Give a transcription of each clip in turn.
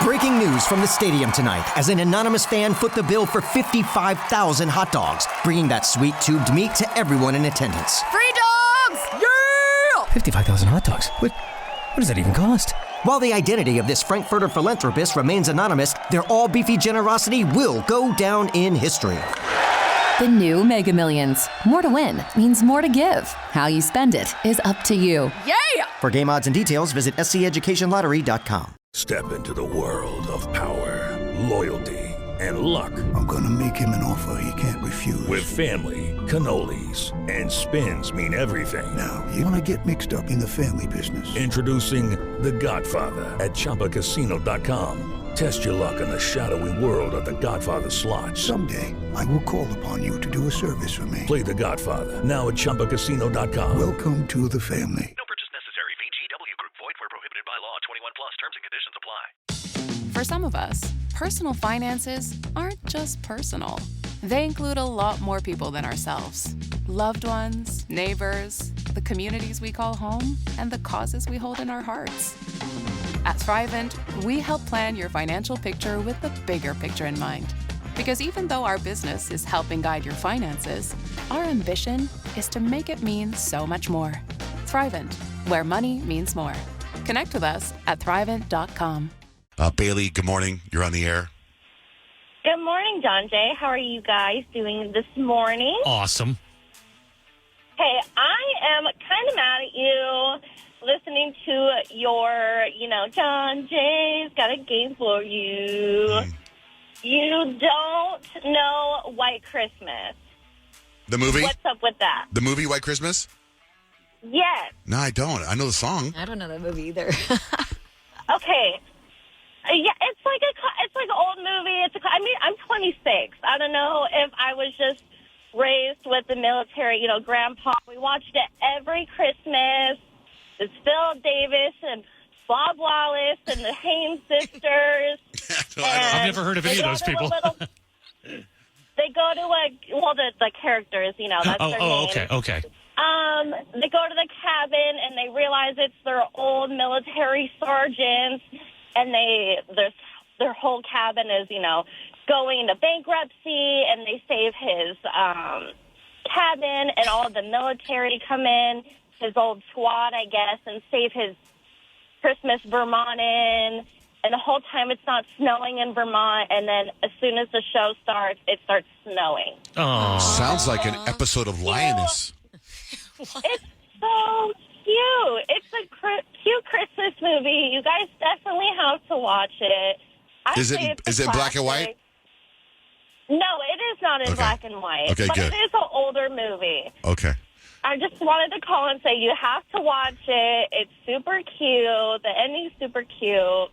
Breaking news from the stadium tonight as an anonymous fan foot the bill for 55,000 hot dogs, bringing that sweet tubed meat to everyone in attendance. Free dogs! Yeah! 55,000 hot dogs? What does that even cost? While the identity of this Frankfurter philanthropist remains anonymous, their all-beefy generosity will go down in history. The new Mega Millions. More to win means more to give. How you spend it is up to you. Yeah! For game odds and details, visit SCEducationLottery.com. Step into the world of power, loyalty, and luck. I'm gonna make him an offer he can't refuse. With family, cannolis, and spins mean everything. Now, you wanna get mixed up in the family business. Introducing The Godfather at ChumbaCasino.com. Test your luck in the shadowy world of The Godfather slot. Someday, I will call upon you to do a service for me. Play The Godfather now at ChumbaCasino.com. Welcome to the family. No purchase necessary. VGW Group. Void where prohibited by law. 21 plus. Terms and conditions apply. For some of us, personal finances aren't just personal. They include a lot more people than ourselves. Loved ones, neighbors, the communities we call home, and the causes we hold in our hearts. At Thrivent, we help plan your financial picture with the bigger picture in mind. Because even though our business is helping guide your finances, our ambition is to make it mean so much more. Thrivent, where money means more. Connect with us at Thrivent.com. Bailey, good morning. You're on the air. Good morning, Johnjay. How are you guys doing this morning? Awesome. Hey, I am kind of mad at you listening to your, John Jay's got a game for you. You don't know White Christmas. The movie? What's up with that? The movie White Christmas? Yes. No, I don't. I know the song. I don't know that movie either. Okay. Yeah, it's like an old movie. I'm 26. I don't know if I was just raised with the military, Grandpa. We watched it every Christmas. It's Phil Davis and Bob Wallace and the Haynes sisters. I've never heard of any of those people. They go to the characters, that's their name. Okay. They go to the cabin and they realize it's their old military sergeants, and their whole cabin is, going into bankruptcy, and they save his cabin, and all of the military come in, his old squad, I guess, and save his Christmas Vermont in. And the whole time it's not snowing in Vermont, and then as soon as the show starts, it starts snowing. Oh, sounds like an episode of Lioness. It's so cute. It's a cute Christmas movie. You guys definitely have to watch it. Is it in black and white? No, it is not in black and white. Okay, but good. It is an older movie. Okay. I just wanted to call and say you have to watch it. It's super cute. The ending's super cute.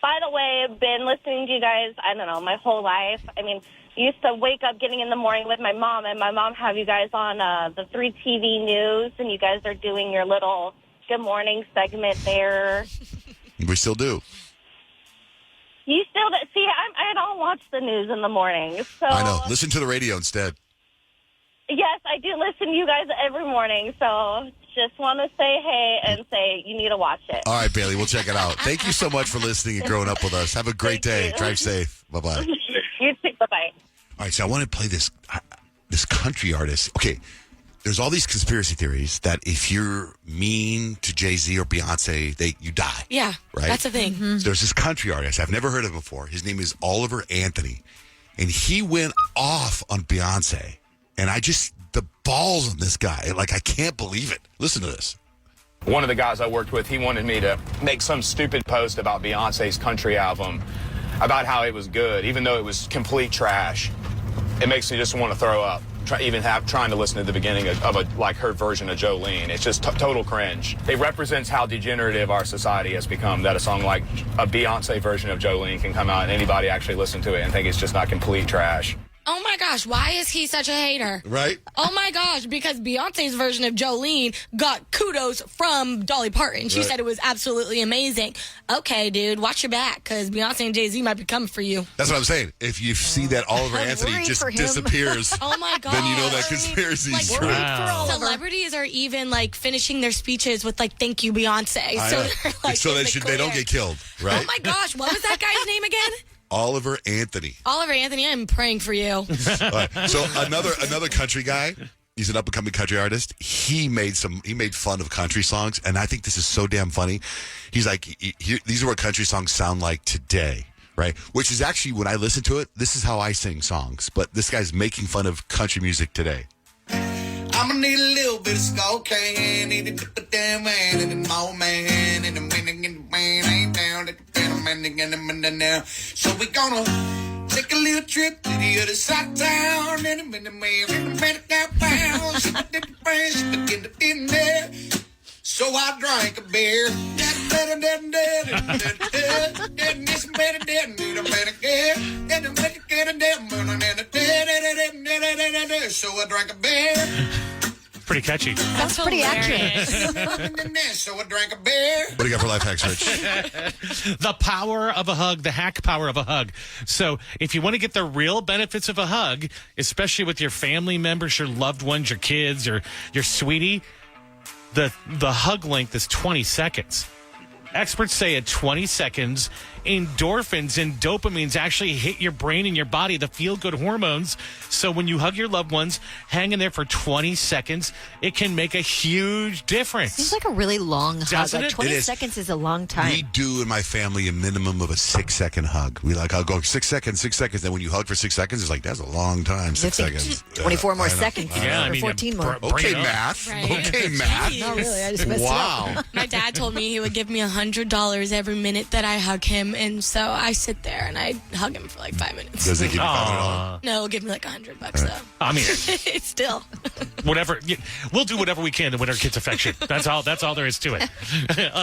By the way, I've been listening to you guys, I don't know, my whole life. I mean, I used to wake up getting in the morning with my mom, and my mom have you guys on the 3 TV News, and you guys are doing your little good morning segment there. We still do. You still do? See, I don't watch the news in the morning. So I know. Listen to the radio instead. Yes, I do listen to you guys every morning, so just want to say hey and say you need to watch it. All right, Bailey, we'll check it out. Thank you so much for listening and growing up with us. Have a great day. Drive safe. Bye-bye. You too. Bye-bye. All right, so I want to play this country artist. Okay, there's all these conspiracy theories that if you're mean to Jay-Z or Beyonce, you die. Yeah, right? That's a thing. Mm-hmm. There's this country artist. I've never heard of him before. His name is Oliver Anthony, and he went off on Beyonce. And the balls on this guy, I can't believe it. Listen to this. One of the guys I worked with, he wanted me to make some stupid post about Beyonce's country album, about how it was good, even though it was complete trash. It makes me just want to throw up, trying to listen to the beginning of her version of Jolene. It's just total cringe. It represents how degenerative our society has become, that a song like a Beyonce version of Jolene can come out and anybody actually listen to it and think it's just not complete trash. Oh my gosh, why is he such a hater? Right? Oh my gosh, because Beyonce's version of Jolene got kudos from Dolly Parton. She said it was absolutely amazing. Okay, dude, watch your back, because Beyonce and Jay-Z might be coming for you. That's what I'm saying. If you see that Oliver Anthony just disappears, oh my god, then you know that conspiracy's true. Celebrities are even like finishing their speeches with like "Thank you, Beyonce," so they're like so they don't get killed, right? Oh my gosh, what was that guy's name again? Oliver Anthony. Oliver Anthony, I'm praying for you. Right. So another country guy. He's an up-and-coming country artist. He made fun of country songs, and I think this is so damn funny. He's like, these are what country songs sound like today, right? Which is actually, when I listen to it, this is how I sing songs. But this guy's making fun of country music today. I'm gonna need a little bit of cocaine, need to dip it down, man, and the more man, and the man ain't down, and the man, so we gonna take a little trip to the other side of town, and the man got found, she did the brain, she begin to in there. So I drank a beer. So I drank a beer. Pretty catchy. That's pretty accurate. So I drank a beer. What do you got for life hacks, Rich? The power of a hug, the hack power of a hug. So if you want to get the real benefits of a hug, especially with your family members, your loved ones, your kids, or your sweetie, the hug length is 20 seconds. Experts say at 20 seconds, endorphins and dopamines actually hit your brain and your body, the feel-good hormones. So when you hug your loved ones, hang in there for 20 seconds, it can make a huge difference. Seems like a really long hug. Doesn't like it? 20 It is. seconds is a long time. We do in my family a minimum of a 6-second hug. I'll go 6 seconds, 6 seconds. Then when you hug for 6 seconds, it's like, that's a long time, 6 seconds. 24 more seconds. Yeah, or 14 more. Okay, math. Right. Okay, math. Not really. I just messed Wow. it up. My dad told me he would give me $100 every minute that I hug him, and so I sit there and I hug him for like 5 minutes. Does he give you $500? No, he'll give me like $100 though. I mean, It's still. whatever. We'll do whatever we can to win our kids' affection. That's all there is to it.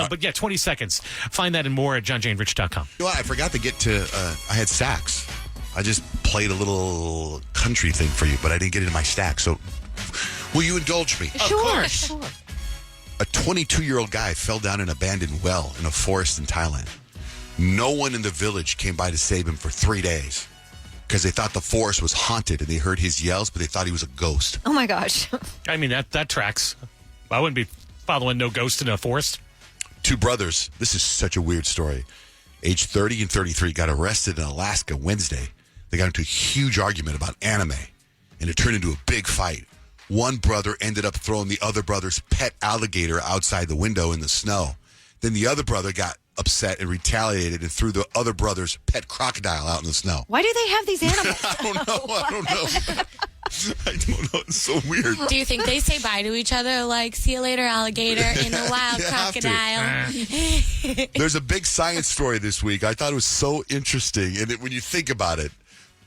But yeah, 20 seconds. Find that and more at johnjayandrich.com. You know what? I forgot to get to, I had sax. I just played a little country thing for you, but I didn't get into my stack. So will you indulge me? Sure. A 22-year-old guy fell down an abandoned well in a forest in Thailand. No one in the village came by to save him for 3 days because they thought the forest was haunted and they heard his yells, but they thought he was a ghost. Oh, my gosh. I mean, that tracks. I wouldn't be following no ghost in a forest. Two brothers, this is such a weird story, age 30 and 33, got arrested in Alaska Wednesday. They got into a huge argument about anime, and it turned into a big fight. One brother ended up throwing the other brother's pet alligator outside the window in the snow. Then the other brother got upset and retaliated and threw the other brother's pet crocodile out in the snow. Why do they have these animals? I don't know. I don't know. It's so weird. Do you think they say bye to each other like, see you later, alligator, in a wild You have to. crocodile? There's a big science story this week. I thought it was so interesting. And when you think about it,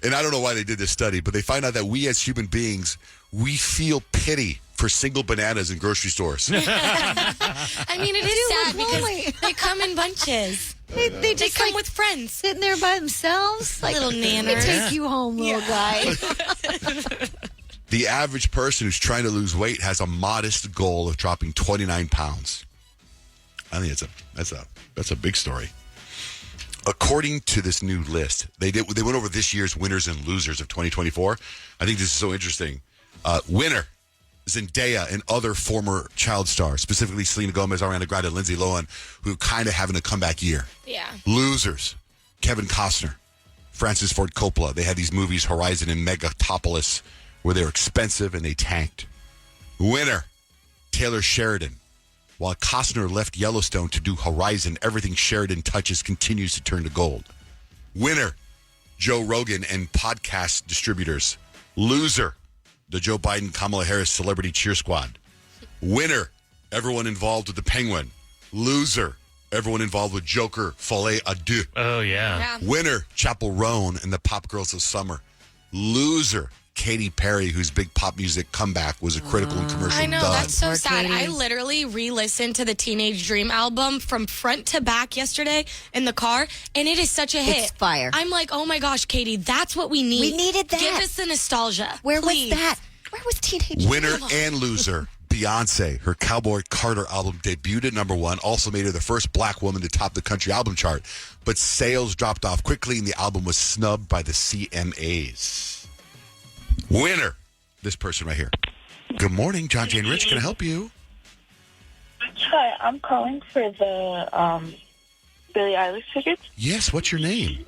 and I don't know why they did this study, but they find out that we as human beings, we feel pity for single bananas in grocery stores. I mean, it is sad because they come in bunches. They just come like, with friends. Sitting there by themselves. Like, Little let me nanners. take you home, little guy. The average person who's trying to lose weight has a modest goal of dropping 29 pounds. I think that's a big story. According to this new list, they went over this year's winners and losers of 2024. I think this is so interesting. Winner, Zendaya and other former child stars, specifically Selena Gomez, Ariana Grande, and Lindsay Lohan, who kind of having a comeback year. Yeah. Losers, Kevin Costner, Francis Ford Coppola. They had these movies, Horizon and Megatopolis, where they were expensive and they tanked. Winner, Taylor Sheridan. While Costner left Yellowstone to do Horizon, everything Sheridan touches continues to turn to gold. Winner, Joe Rogan and podcast distributors. Loser, the Joe Biden, Kamala Harris Celebrity Cheer Squad. Winner, everyone involved with the Penguin. Loser, everyone involved with Joker, Folie à Deux. Oh, yeah. Winner, Chapel Roan and the Pop Girls of Summer. Loser, Katy Perry, whose big pop music comeback was a critical and commercial I know, dud. that's so Poor sad. Katy. I literally re-listened to the Teenage Dream album from front to back yesterday in the car, and it is such a hit. It's fire. I'm like, oh my gosh, Katie, that's what we need. We needed that. Give us the nostalgia. Where please. was that? Where was Teenage Winner Dream? and loser. Beyonce, her Cowboy Carter album debuted at number 1, also made her the first black woman to top the country album chart. But sales dropped off quickly, and the album was snubbed by the CMAs. Winner, this person right here. Good morning, Johnjay and Rich. Can I help you? Hi, I'm calling for the Billie Eilish tickets. Yes, what's your name?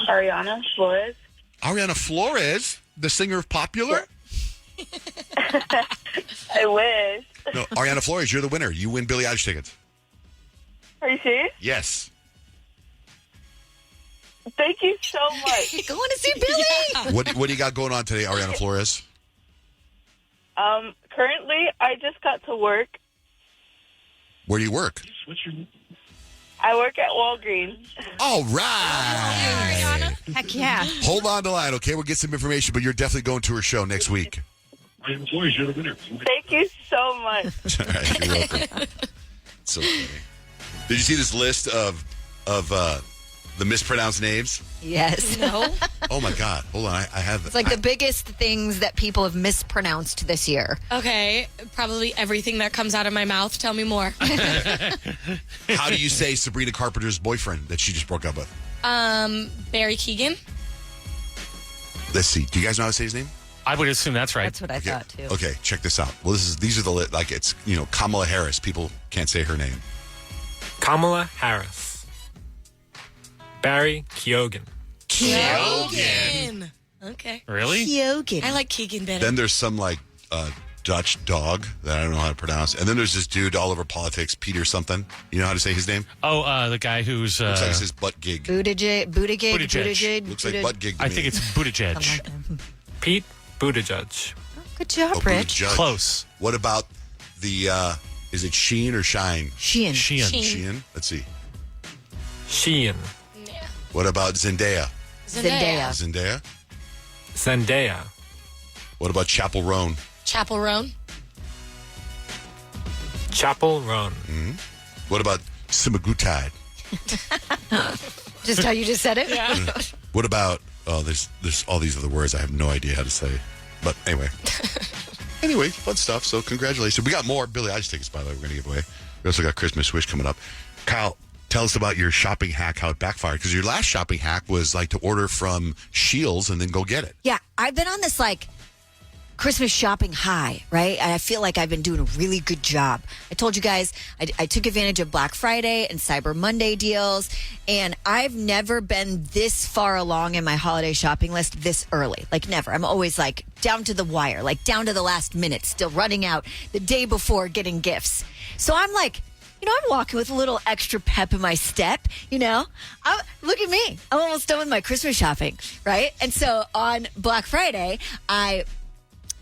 Ariana Flores. Ariana Flores, the singer of Popular? I wish. No, Ariana Flores, you're the winner. You win Billie Eilish tickets. Are you serious? Yes. Thank you so much. Going to see Billy. What do you got going on today, Ariana Flores? Currently, I just got to work. Where do you work? I work at Walgreens. All right. Heck yeah. Hold on the line, okay? We'll get some information, but you're definitely going to her show next week. You're the winner. Thank you so much. All right, you're welcome. So funny. Did you see this list of the mispronounced names? Yes. No. Oh my God! Hold on, I have. It's like the biggest things that people have mispronounced this year. Okay, probably everything that comes out of my mouth. Tell me more. How do you say Sabrina Carpenter's boyfriend that she just broke up with? Barry Keegan. Let's see. Do you guys know how to say his name? I would assume that's right. That's what I thought too. Okay, check this out. Well, these are the like it's Kamala Harris. People can't say her name. Kamala Harris. Barry Keoghan. Keoghan. Okay. Really? Keoghan. I like Keegan better. Then there's some like Dutch dog that I don't know how to pronounce, and then there's this dude all over politics, Peter something. You know how to say his name? Oh, the guy who's looks like it's his butt gig. Buttigieg. Looks like butt gig. To I me. think it's Buttigieg. Pete Buttigieg. Good job, Rich. Buttigieg. Close. What about the? Is it Sheen or Shine? Sheehan. Sheehan. Let's see. Sheehan. Yeah. What about Zendaya? Zendaya. Zendaya. What about Chapel Roan? Chapel Roan. Chapel Roan. Mm-hmm. What about Simagutide? Just how you just said it? Yeah. What about there's all these other words I have no idea how to say. But anyway. Fun stuff. So congratulations. We got more Billie Eilish tickets, by the way, we're going to give away. We also got Christmas Wish coming up. Kyle, tell us about your shopping hack, how it backfired. Because your last shopping hack was like to order from Shields and then go get it. Yeah, I've been on this like Christmas shopping high, right? And I feel like I've been doing a really good job. I told you guys I took advantage of Black Friday and Cyber Monday deals, and I've never been this far along in my holiday shopping list this early. Like never. I'm always like down to the wire, like down to the last minute, still running out the day before getting gifts. So I'm like, I'm walking with a little extra pep in my step, Look at me. I'm almost done with my Christmas shopping, right? And so on Black Friday, I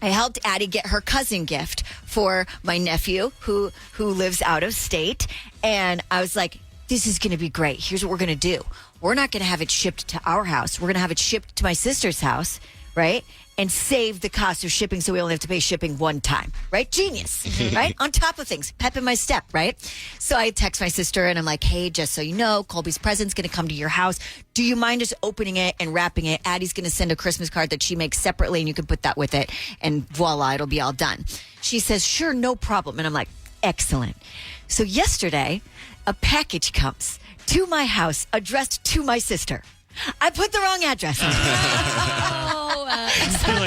helped Addie get her cousin gift for my nephew who lives out of state. And I was like, this is going to be great. Here's what we're going to do. We're not going to have it shipped to our house. We're going to have it shipped to my sister's house, right? And save the cost of shipping so we only have to pay shipping one time, right? Genius, right? On top of things, pep in my step, right? So I text my sister and I'm like, hey, just so you know, Colby's present's going to come to your house. Do you mind just opening it and wrapping it? Addie's going to send a Christmas card that she makes separately and you can put that with it and voila, it'll be all done. She says, sure, no problem. And I'm like, excellent. So yesterday, a package comes to my house addressed to my sister. I put the wrong address. So now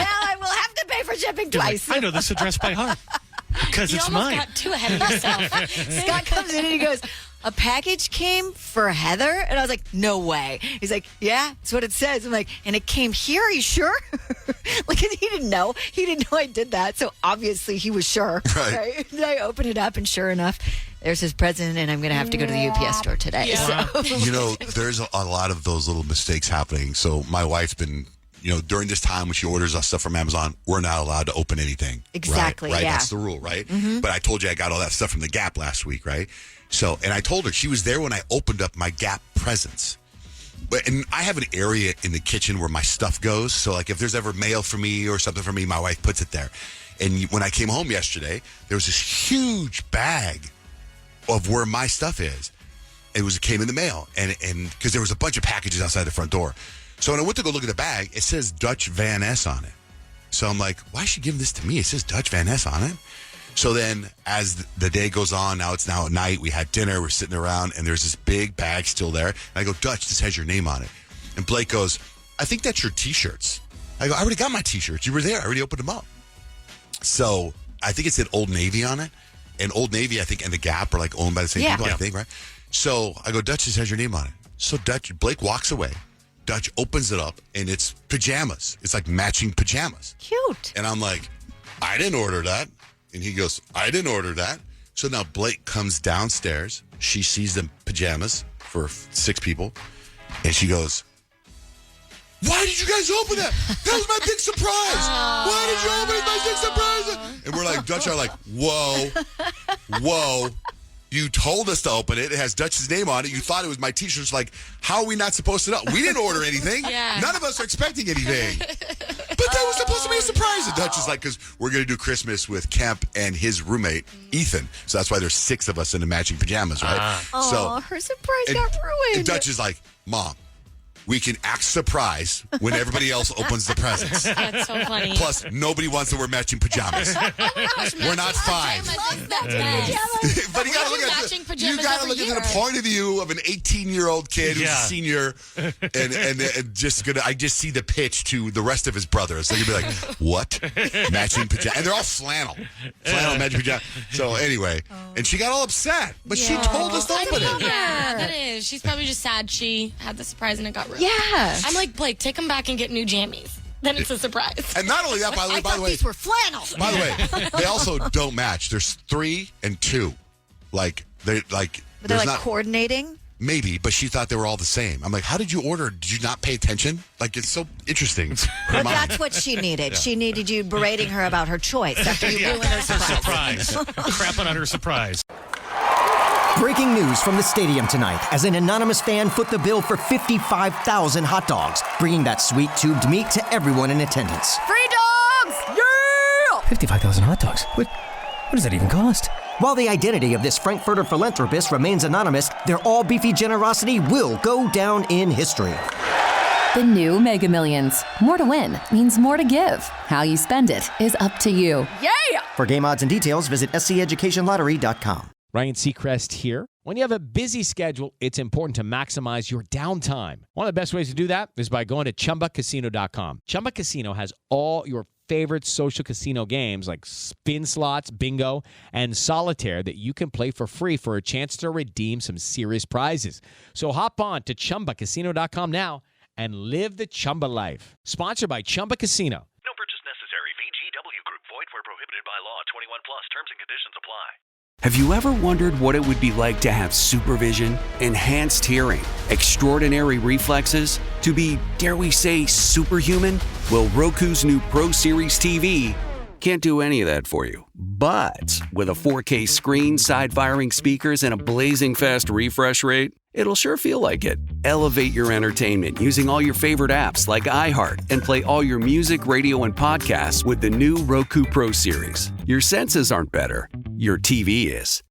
I will have to pay for shipping twice. I know this address by heart because it's mine. You almost got too ahead of yourself. Scott comes in and he goes, a package came for Heather? And I was like, no way. He's like, yeah, that's what it says. I'm like, and it came here? Are you sure? Like, he didn't know. He didn't know I did that. So obviously he was sure. Right. And I opened it up and sure enough, there's his present, and I'm going to have to go to the UPS store today. Yeah. So. There's a lot of those little mistakes happening. So my wife's been, during this time when she orders us stuff from Amazon, we're not allowed to open anything. Exactly, Right? yeah. That's the rule, right? Mm-hmm. But I told you I got all that stuff from the Gap last week, right? So, and I told her she was there when I opened up my Gap presents. And I have an area in the kitchen where my stuff goes. So, like, if there's ever mail for me or something for me, my wife puts it there. And when I came home yesterday, there was this huge bag of where my stuff is. It came in the mail, and because there was a bunch of packages outside the front door. So when I went to go look at the bag, it says Dutch Van Ness on it. So I'm like, why is she giving this to me? It says Dutch Van Ness on it. So then as the day goes on, it's now at night, we had dinner, we're sitting around, and there's this big bag still there. And I go, Dutch, this has your name on it. And Blake goes, I think that's your T-shirts. I go, I already got my T-shirts. You were there. I already opened them up. So I think it said Old Navy on it. And Old Navy, I think, and the Gap are like owned by the same people, I think, right? So I go, Dutch, this has your name on it. So Blake walks away. Dutch opens it up, and it's pajamas. It's like matching pajamas. Cute. And I'm like, I didn't order that. And he goes, I didn't order that. So now Blake comes downstairs. She sees the pajamas for 6 people. And she goes, why did you guys open that? That was my big surprise. Why did you open it? My big surprise. And we're like, Dutch are like, whoa. You told us to open it. It has Dutch's name on it. You thought it was my T-shirts. Like, how are we not supposed to know? We didn't order anything. Yeah. None of us are expecting anything. But that was supposed to be a surprise. And Dutch is like, because we're going to do Christmas with Kemp and his roommate, Ethan. So that's why there's 6 of us in the matching pajamas, right? Oh, her surprise got ruined. And Dutch is like, Mom, we can act surprised when everybody else opens the presents. That's so funny. Plus, nobody wants to wear matching pajamas. Oh my gosh, We're not 5. But you got to look at the point of view of an 18-year-old kid who's a senior, and I just see the pitch to the rest of his brothers. They're gonna be like, "What? Matching pajamas?" And they're all flannel matching pajamas. So anyway, and she got all upset, but she told us to open it. Yeah, that is. She's probably just sad she had the surprise and it got ruined. Yeah. I'm like, Blake, take them back and get new jammies. Then it's a surprise. And not only that, by the way, these were flannel. By the way, they also don't match. There's 3 and 2. Like they're like. But they're like coordinating? Maybe, but she thought they were all the same. I'm like, how did you order? Did you not pay attention? Like, it's so interesting. Well, that's what she needed. Yeah. She needed you berating her about her choice after you ruined her surprise. Crapping on her surprise. Breaking news from the stadium tonight as an anonymous fan foot the bill for 55,000 hot dogs, bringing that sweet tubed meat to everyone in attendance. Free dogs! Yeah! 55,000 hot dogs? What does that even cost? While the identity of this Frankfurter philanthropist remains anonymous, their all-beefy generosity will go down in history. The new Mega Millions. More to win means more to give. How you spend it is up to you. Yeah! For game odds and details, visit sceducationlottery.com. Ryan Seacrest here. When you have a busy schedule, it's important to maximize your downtime. One of the best ways to do that is by going to ChumbaCasino.com. Chumba Casino has all your favorite social casino games like spin slots, bingo, and solitaire that you can play for free for a chance to redeem some serious prizes. So hop on to ChumbaCasino.com now and live the Chumba life. Sponsored by Chumba Casino. No purchase necessary. VGW Group. Void where prohibited by law. 21 plus. Terms and conditions apply. Have you ever wondered what it would be like to have supervision, enhanced hearing, extraordinary reflexes, to be, dare we say, superhuman? Well, Roku's new Pro Series TV can't do any of that for you. But with a 4K screen, side-firing speakers, and a blazing fast refresh rate, it'll sure feel like it. Elevate your entertainment using all your favorite apps like iHeart and play all your music, radio, and podcasts with the new Roku Pro Series. Your senses aren't better. Your TV is.